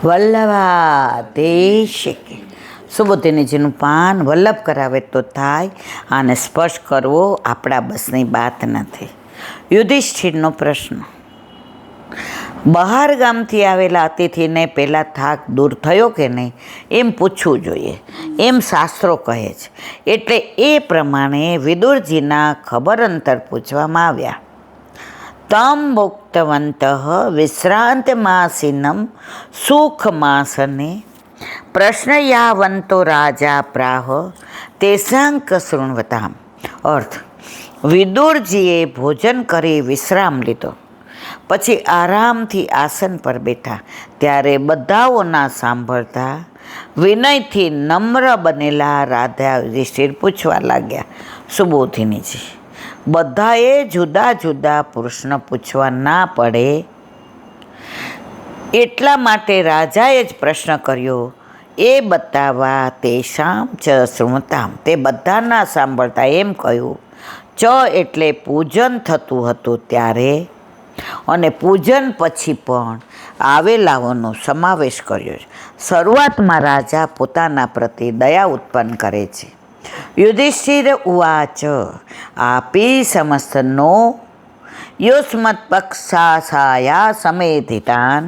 વલ્લભા દેશ સુબોધનીજીનું પાન વલ્લભ કરાવે તો થાય, આને સ્પર્શ કરવો આપણા બસની વાત નથી. યુધિષ્ઠિરનો પ્રશ્ન. બહાર ગામથી આવેલા અતિથિને પહેલાં થાક દૂર થયો કે નહીં એમ પૂછવું જોઈએ, એમ શાસ્ત્રો કહે છે. એટલે એ પ્રમાણે વિદુરજીના ખબર અંતર પૂછવામાં આવ્યા. તમ મુક્તવંત વિશ્રાંતમાસીનમ સુખમાસને પ્રશ્નયાવંતો રાજા પ્રાહ તેસાંક શૃણવતામ. અર્થ: વિદુરજીએ ભોજન કરી વિશ્રામ લીધો, પછી આરામથી આસન પર બેઠા, ત્યારે બધાઓના સાંભળતા વિનયથી નમ્ર બનેલા રાધા યુધિષ્ઠિર પૂછવા લાગ્યા. સુબોધિનીજી, બધાએ જુદા જુદા પ્રશ્ન પૂછવા ના પડે એટલા માટે રાજાએ જ પ્રશ્ન કર્યો એ બતાવવા તેષામ ચ શૃણતામ, તે બધાના સાંભળતા એમ કહ્યું. ચ એટલે પૂજન થતું હતું ત્યારે અને પૂજન પછી પણ આવેલાઓનો સમાવેશ કર્યો છે. શરૂઆતમાં રાજા પોતાના પ્રતિ દયા ઉત્પન્ન કરે છે. યુધિષ્ઠિર ઉવાચ આપી સમસ્તનો યુષ્મત પક્ષાસાયા સમેધિતાન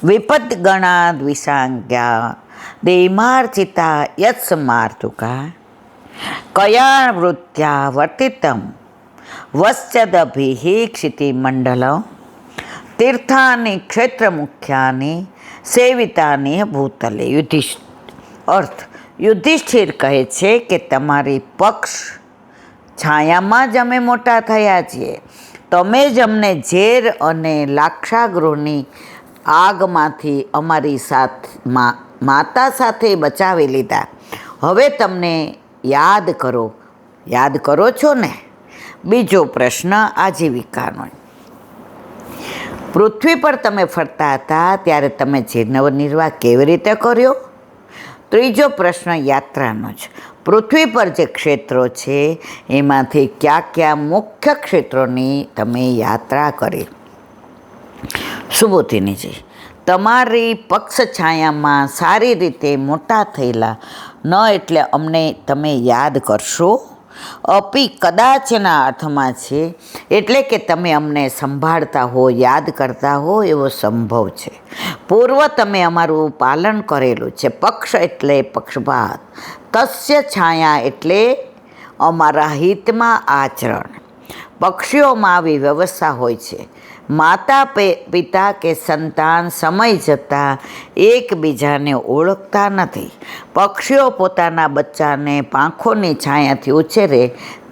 વિપદગણા દ્વિષાંગ્યા દેમાર્ચિતા યત્સમાર્તુકા કયા વૃત્યા વર્તિતમ વશ્ચદભિઃ ક્ષિતિમંડલમ તીર્થાની ક્ષેત્રમુખ્યાની સેવિતાની ભૂતલે. અર્થ: યુધિષ્ઠિર કહે છે કે તમારી પક્ષ છાયામાં જ અમે મોટા થયા છીએ. તમે જ અમને ઝેર અને લાક્ષાગૃહની આગમાંથી અમારી માતા સાથે બચાવી લીધા. હવે તમને યાદ કરો છો ને? બીજો પ્રશ્ન આજીવિકાનો. પૃથ્વી પર તમે ફરતા હતા ત્યારે તમે જીવનનિર્વાહ કેવી રીતે કર્યો? ત્રીજો પ્રશ્ન યાત્રાનો છે. પૃથ્વી પર જે ક્ષેત્રો છે એમાંથી કયા મુખ્ય ક્ષેત્રોની તમે યાત્રા કરી? સુબોધિનીજી, તમારી પક્ષ છાયામાં સારી રીતે મોટા થયેલા ન એટલે અમને તમે યાદ કરશો? અપી કદાચના અર્થમાં છે, એટલે કે તમે અમને સંભાળતા હો, યાદ કરતા હો એવો સંભવ છે. પૂર્વ તમે અમારું પાલન કરેલું છે. પક્ષ એટલે પક્ષપાત, તસ્ય છાયા એટલે અમારા હિતમાં આચરણ. પક્ષીઓમાં આવી વ્યવસ્થા હોય છે. માતા પિતા કે સંતાન સમય જતાં એકબીજાને ઓળખતા નથી. પક્ષીઓ પોતાના બચ્ચાને પાંખોની છાયાથી ઉછેરે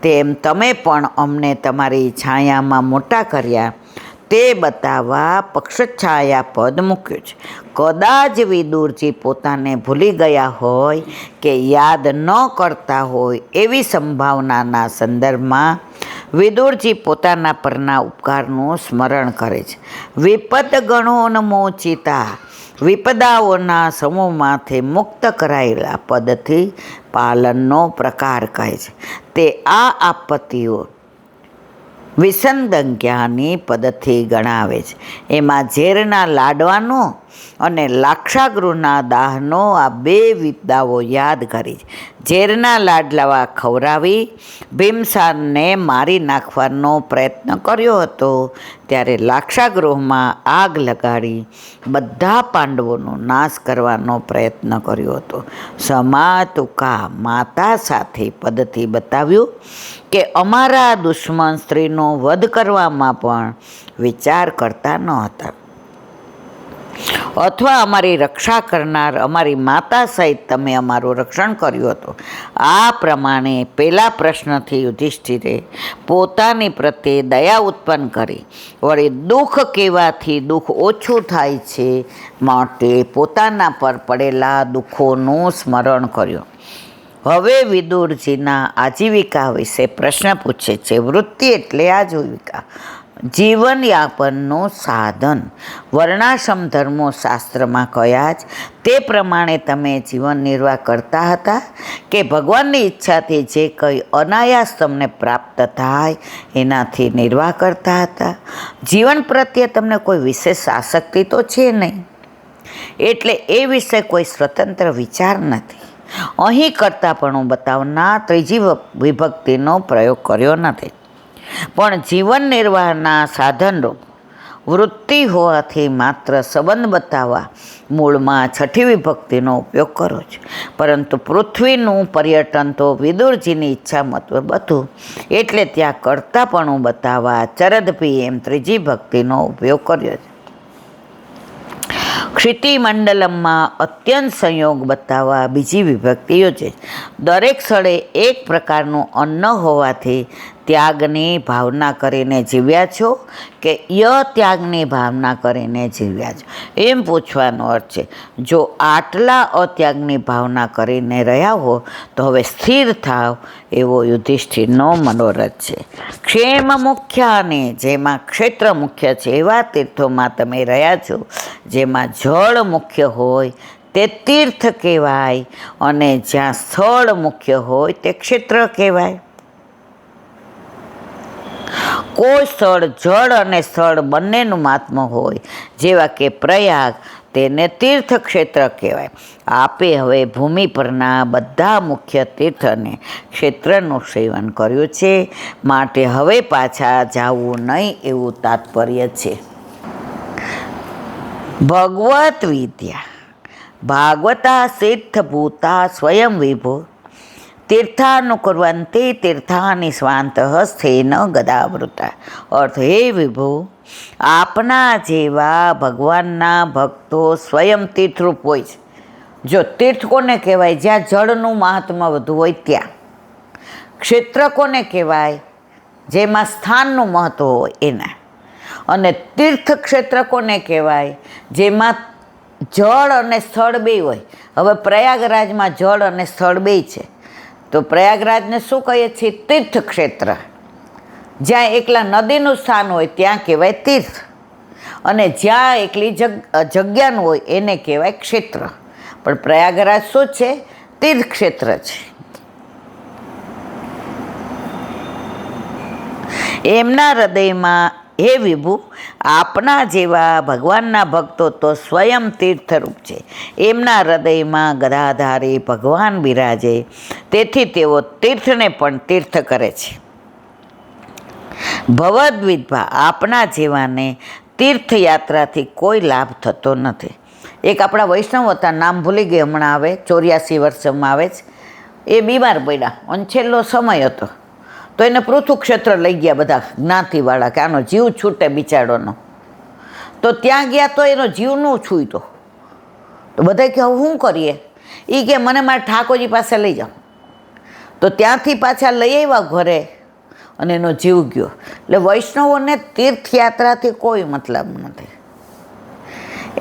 તેમ તમે પણ અમને તમારી છાયામાં મોટા કર્યા, તે બતાવવા પક્ષછાયા પદ મૂક્યું છે. કદાચ વિદુરજી પોતાને ભૂલી ગયા હોય કે યાદ ન કરતા હોય એવી સંભાવનાના સંદર્ભમાં વિદુરજી પોતાના પરના ઉપકારનું સ્મરણ કરે છે. વિપદ ગણોન્મોચિતા, વિપદાઓના સમૂહમાંથી મુક્ત કરાયેલા પદથી પાલનનો પ્રકાર કહે છે. તે આ આપત્તિઓ વિસંદજ્ઞાની પદથી ગણાવે છે. એમાં ઝેરના લાડવાનો અને લાક્ષાગૃહના દાહનો આ બે વિપદાઓ યાદ કરી છે. ઝેરના લાડવા ખવડાવી ભીમસારને મારી નાખવાનો પ્રયત્ન કર્યો હતો ત્યારે લાક્ષાગૃહમાં આગ લગાડી બધા પાંડવોનો નાશ કરવાનો પ્રયત્ન કર્યો હતો. સમાતુકા, માતા સાથે પદથી બતાવ્યું કે અમારા દુશ્મન સ્ત્રીનો વધ કરવામાં પણ વિચાર કરતા ન હતા, અથવા અમારી રક્ષા કરનાર અમારી માતા સહિત તમે અમારું રક્ષણ કર્યું હતું. આ પ્રમાણે પહેલા પ્રશ્નથી યુધિષ્ઠિરે પોતાની પ્રત્યે દયા ઉત્પન્ન કરી. વળી દુઃખ કહેવાથી દુઃખ ઓછું થાય છે માટે પોતાના પર પડેલા દુઃખોનું સ્મરણ કર્યું. હવે વિદુરજીના આજીવિકા વિશે પ્રશ્ન પૂછે છે. વૃત્તિ એટલે આજીવિકા, જીવનયાપનનું સાધન. વર્ણાશ્રમ ધર્મો શાસ્ત્રમાં કયા જ તે પ્રમાણે તમે જીવન નિર્વાહ કરતા હતા કે ભગવાનની ઈચ્છાથી જે કંઈ અનાયાસ તમને પ્રાપ્ત થાય એનાથી નિર્વાહ કરતા હતા? જીવન પ્રત્યે તમને કોઈ વિશેષ આસક્તિ તો છે નહીં. એટલે એ વિશે કોઈ સ્વતંત્ર વિચાર નથી. અહીં કર્તાપણું બતાવનાર ત્રીજી વિભક્તિનો પ્રયોગ કર્યો નથી, પણ જીવન નિર્વાહના સાધનરૂપ વૃત્તિ હોવાથી માત્ર સંબંધ બતાવવા મૂળમાં છઠ્ઠી વિભક્તિનો ઉપયોગ કરો છો. પરંતુ પૃથ્વીનું પર્યટન તો વિદુરજીની ઈચ્છા મતલબ હતું, એટલે ત્યાં કર્તાપણું બતાવવા ચરદપી એમ ત્રીજી ભક્તિનો ઉપયોગ કર્યો છે. ક્ષિતિમંડલમમાં અત્યંત સંયોગ બતાવવા બીજી વિભક્તિ યોજે. દરેક સ્થળે એક પ્રકારનું અન્ન હોવાથી ત્યાગની ભાવના કરીને જીવ્યા છો કે ત્યાગની ભાવના કરીને જીવ્યા છો, એમ પૂછવાનો અર્થ છે. જો આટલા અત્યાગની ભાવના કરીને રહ્યા હો તો હવે સ્થિર થાવ, એવો યુધિષ્ઠિરનો મનોરથ છે. ક્ષેમ મુખ્ય અને જેમાં ક્ષેત્ર મુખ્ય છે એવા તીર્થોમાં તમે રહ્યા છો. જેમાં જળ મુખ્ય હોય તે તીર્થ કહેવાય, અને જ્યાં સ્થળ મુખ્ય હોય તે ક્ષેત્ર કહેવાય. કોઈ સ્થળ જળ અને સ્થળ બંનેનું મહાત્મ્ય હોય, જેવા કે પ્રયાગ, તેને તીર્થ ક્ષેત્ર કહેવાય. આપે હવે ભૂમિ પરના બધા મુખ્ય તીર્થ અને ક્ષેત્રનું સેવન કર્યું છે, માટે હવે પાછા જવું નહીં એવું તાત્પર્ય છે. ભગવત વિદ્યા ભાગવતા સિદ્ધભૂતા સ્વયં વિભો તીર્થાનુકુર્વંતિ તીર્થાની સ્વાંત હસ્તેન ગદાવૃતા. અર્થ, હે વિભુ, આપના જેવા ભગવાનના ભક્તો સ્વયં તીર્થરૂપ હોય છે. જો તીર્થ કોને કહેવાય? જ્યાં જળનું મહાત્મ્ય વધુ હોય ત્યાં. ક્ષેત્ર કોને કહેવાય? જેમાં સ્થાનનું મહત્વ હોય એના. અને તીર્થ ક્ષેત્ર કોને કહેવાય? જેમાં જળ અને સ્થળ બે હોય. હવે પ્રયાગરાજમાં જળ અને સ્થળ બે છે, તો પ્રયાગરાજને શું કહીએ છીએ? તીર્થ ક્ષેત્ર. જ્યાં એકલા નદીનું સ્થાન હોય ત્યાં કહેવાય તીર્થ, અને જ્યાં એકલી જગ્યાનું હોય એને કહેવાય ક્ષેત્ર. પણ પ્રયાગરાજ શું છે? તીર્થ ક્ષેત્ર છે. એમના હૃદયમાં, હે વિભુ, આપના જેવા ભગવાનના ભક્તો તો સ્વયં તીર્થરૂપ છે. એમના હૃદયમાં ગદાધારી ભગવાન બિરાજે, તેથી તેઓ તીર્થને પણ તીર્થ કરે છે. ભવદ્વિદ્ભા આપના જેવાને તીર્થયાત્રાથી કોઈ લાભ થતો નથી. એક આપણા વૈષ્ણવ હતા, નામ ભૂલી ગઈ હમણાં, આવે 84 વર્ષમાં આવે છે. એ બીમાર પડ્યા અને છેલ્લો સમય હતો, તો એને પૃથુ ક્ષેત્ર લઈ ગયા બધા જ્ઞાતિવાળા, કે આનો જીવ છૂટે બિચારોનો. તો ત્યાં ગયા તો એનો જીવ ન છૂટ્યો. તો બધા કે હવે શું કરીએ? એ કે મને મારા ઠાકોરજી પાસે લઈ જાઓ. તો ત્યાંથી પાછા લઈ આવ્યા ઘરે, અને એનો જીવ ગયો. એટલે વૈષ્ણવોને તીર્થયાત્રાથી કોઈ મતલબ નથી.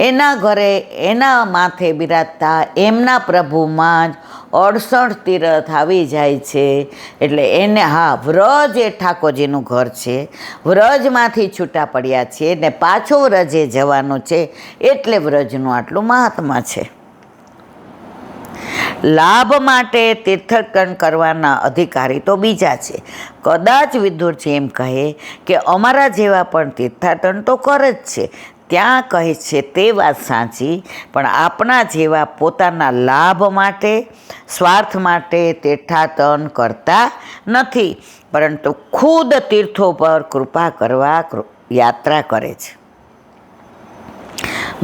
એના ઘરે, એના માથે બિરાજતા એમના પ્રભુમાં જ 68 તીર્થ આવી જાય છે. એટલે એને, હા, વ્રજ એ ઠાકોરજીનું ઘર છે. વ્રજમાંથી છૂટા પડ્યા છે ને પાછો વ્રજે જવાનું છે, એટલે વ્રજનું આટલું મહાત્મા છે. લાભ માટે તીર્થંકરણ કરવાના અધિકારી તો બીજા છે. કદાચ વિદુરજી એમ કહે કે અમારા જેવા પણ તીર્થાટન તો કરે જ છે. ત્યાં કહે છે તે વાત સાચી, પણ આપણા જેવા પોતાના લાભ માટે, સ્વાર્થ માટે તીર્થાટન કરતા નથી, પરંતુ ખુદ તીર્થો પર કૃપા કરવા યાત્રા કરે છે.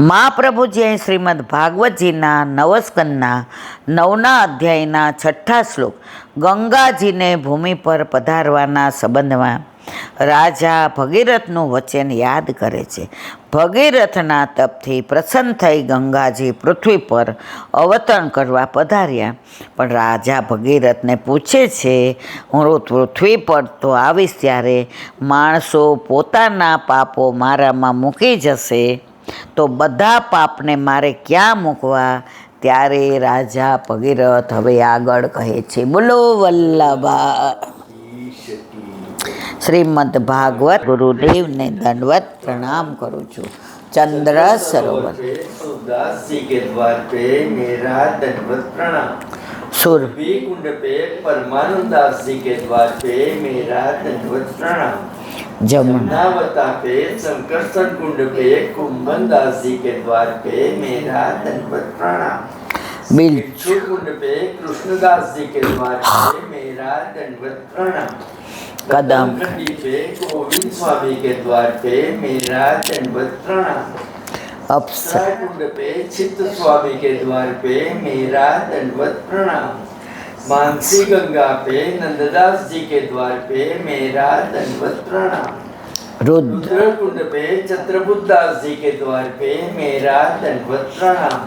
મહાપ્રભુજી અહીં શ્રીમદ ભાગવતજીના નવસ્કંદના 9ના અધ્યાયના 6ઠ્ઠા શ્લોક ગંગાજીને ભૂમિ પર પધારવાના સંબંધમાં રાજા ભગીરથનું વચન યાદ કરે છે. ભગીરથના તપથી પ્રસન્ન થઈ ગંગાજી પૃથ્વી પર અવતરણ કરવા પધાર્યા. પણ રાજા ભગીરથને પૂછે છે, હું પૃથ્વી પર તો આવીશ ત્યારે માણસો પોતાના પાપો મારામાં મૂકી જશે, તો બધા પાપને મારે ક્યાં મૂકવા? ત્યારે રાજા ભગીરથ હવે આગળ કહે છે. બોલો વલ્લભા શ્રીમદ ભાગવત. ગુરુદેવને દંડવત પ્રણામ કરું છું. चंद्र सरोवर उदास जी के द्वार पे मेरा दंडवत प्रणाम। सुरभि कुंड पे परमानंद दास जी के द्वार पे मेरा दंडवत प्रणाम। जमुना जमुनावता पे संकर्षण कुंड पे कुंभन दास जी के द्वार पे मेरा दंडवत प्रणाम। बिल भिक्षु कुंड पे कृष्णदास जी के द्वार पे मेरा दंडवत प्रणाम। कदम खंडी पे गोविंद स्वामी के द्वार पे मेरा दंडवत प्रणाम। अप्सर कुंड पे चित्त स्वामी के द्वार पे मेरा दंडवत प्रणाम। मानसी गंगा पे नंददास जी के द्वार पे मेरा दंडवत प्रणाम। रुद्र रुद्रकुंड पे छत्रबुद्धदास जी के द्वार पे मेरा दंडवत प्रणाम।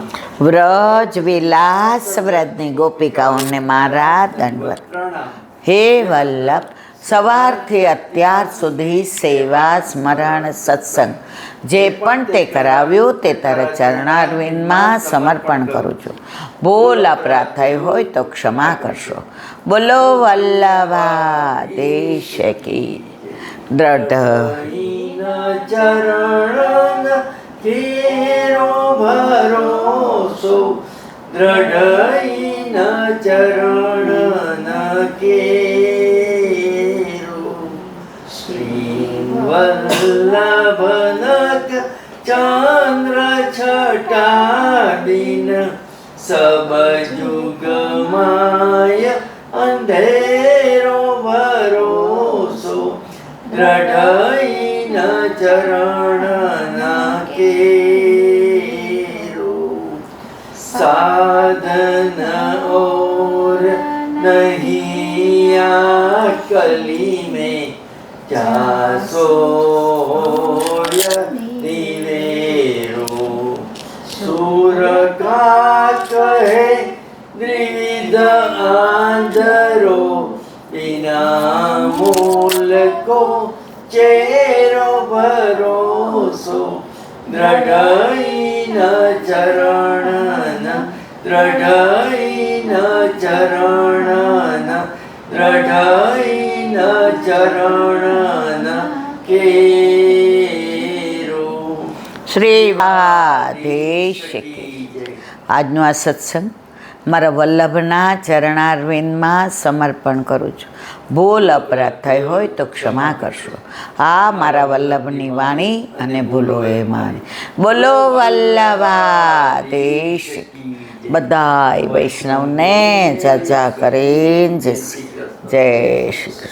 વ્રજ વિલાસ વ્રજની ગોપિકાઓને મારા દંડવત प्रणाम। હે વલ્લભ સવારથી અત્યાર સુધી સેવા સ્મરણ સત્સંગ જે પણ તે કરાવ્યું તે તારા ચરણારવિંદમાં સમર્પણ કરું છું. ભૂલ અપરાધ થઈ હોય તો ક્ષમા કરશો. બોલો વલ્લભાધીશ કી દ્રઢ चरण केरो भरोसो दृढ़ चरण केरो श्रीवल्लभनक चंद्र छटा दिन सब जुग माय अंधेरो भरोसो दृढ़ चरण केरो साधन और नहीं कली में क्या सोर्य दिवेरो सूर का कहे द्विविध आंधरो बिना मूल को चेरो भरोसो दृढ़ चरण दृढ़ चरण दृढ़ चरण केरो શ્રીવાધીશ કી આજનો આ સત્સંગ મારા વલ્લભના ચરણારવિંદમાં સમર્પણ કરું છું. ભૂલ અપરાધ થઈ હોય તો ક્ષમા કરશો. આ મારા વલ્લભની વાણી અને ભૂલો એ માની. બોલો વલ્લભાધીશ. બધાય વૈષ્ણવને જજા કરીને જય શ્રી કૃષ્ણ.